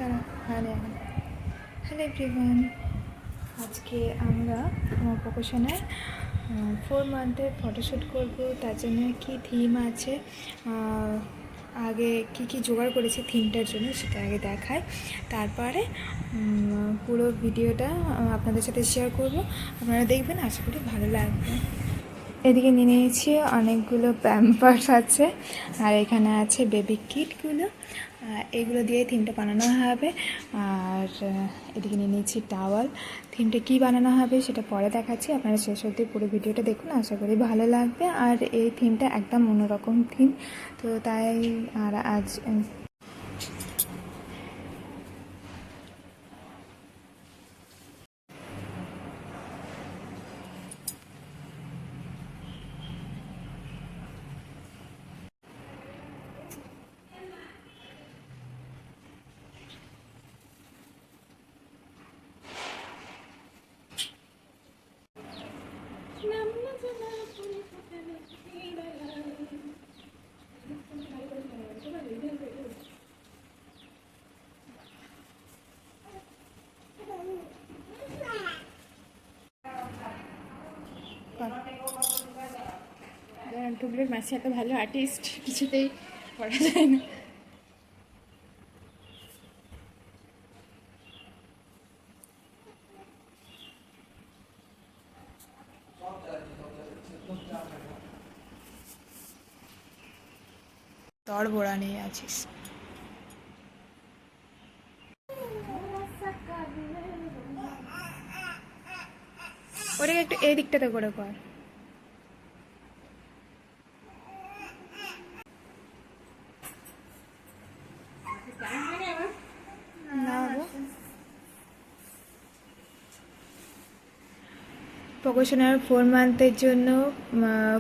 দাঁড়া, hello everyone. আজকে আমরা আমার প্রকাশনায় 4 মান্থের ফটোশ্যুট করব। তার জন্য কি থিম আছে, আগে কি জোগাড় করেছি থিমটার জন্য সেটা আগে দেখায়, তারপরে পুরো ভিডিওটা আপনাদের সাথে শেয়ার করব। আপনারা দেখবেন, আশা করি ভালো লাগবে। এদিকে নিয়ে নিয়েছি অনেকগুলো প্যাম্পার্স আছে, আর এখানে আছে বেবি কিটগুলো, এগুলো দিয়ে থিমটা বানানো হবে। আর এদিকে নিয়ে নিয়েছি টাওয়াল। থিমটা কি বানানো হবে সেটা পরে দেখাচ্ছি, আপনারা শেষ অবধি পুরো ভিডিওটা দেখুন, আশা করি ভালো লাগবে। আর এই থিমটা একদম অন্যরকম থিম, তো তাই আর আজ টুবলের মাসি এত ভালো আর্টিস্ট, কিছুতেই করা যায় না। তর বোড়া নিয়ে আছিস। ওটাকে একটু এই দিকটাতে করে কর। প্রকাশনার 4 মান্থের জন্য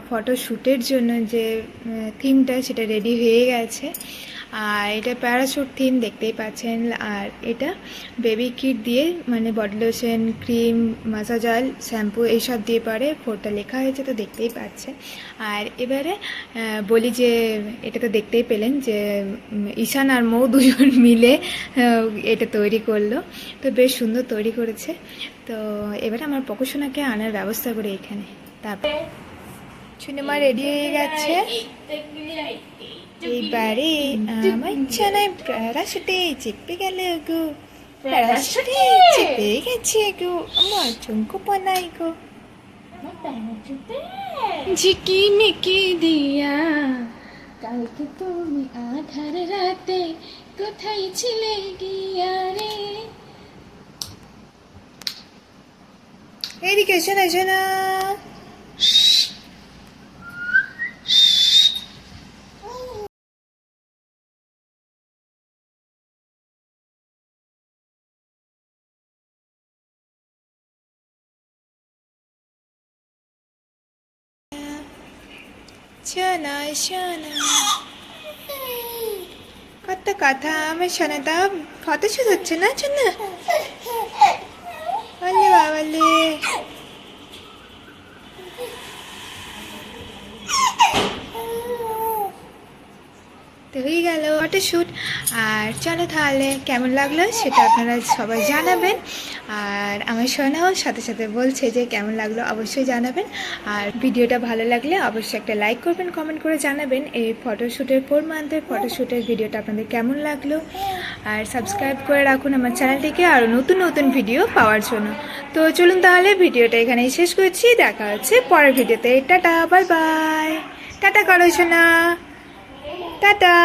ফটোশ্যুটের জন্য যে থিমটা সেটা রেডি হয়ে গেছে। আর এটা প্যারাশুট থিম দেখতেই পাচ্ছেন। আর এটা বেবি কিট দিয়ে, মানে body lotion, cream, massage oil, shampoo এইসব দিয়ে পরে 4টা লেখা হয়েছে, তো দেখতেই পাচ্ছেন। আর এবারে বলি যে এটা তো দেখতেই পেলেন যে ঈশান আর মৌ দুজন মিলে এটা তৈরি করলো, তো বেশ সুন্দর তৈরি করেছে। তো এবারে আমার প্রকাশনাকে আনার ব্যবস্থা করি এখানে। তারপর চুনিমা রেডি হয়ে গেছে। এইবারে আমার ছানায় প্যারাশুটে চেপে গেল গো, প্যারাশুটে চেপে গেছে গো, আমার চমকো পানাই গো। ঝিকি মিকি দিয়া কালকে তুমি আধার রাতে কোথায় ছিলে গিয়া রে। এদিকে এসো না, এসো না। শোনা শোনা, কত কথা আমার শোনাটা ফটোশুট হচ্ছে না, শোনা বলে বাবালে। তো হয়ে গেল ফটোশ্যুট। আর চলো তাহলে কেমন লাগলো সেটা আপনারা সবাই জানাবেন। আর আমার সোনাও সাথে সাথে বলছে যে কেমন লাগলো অবশ্যই জানাবেন। আর ভিডিওটা ভালো লাগলে অবশ্যই একটা লাইক করবেন, কমেন্ট করে জানাবেন এই ফটোশ্যুটের 4 মান্থের ফটোশ্যুটের ভিডিওটা আপনাদের কেমন লাগলো। আর সাবস্ক্রাইব করে রাখুন আমার চ্যানেলটিকে আরও নতুন নতুন ভিডিও পাওয়ার জন্য। তো চলুন তাহলে ভিডিওটা এখানেই শেষ করছি, দেখা হচ্ছে পরের ভিডিওতে। Tata, bye bye. টাটা করো সোনা, টাটা।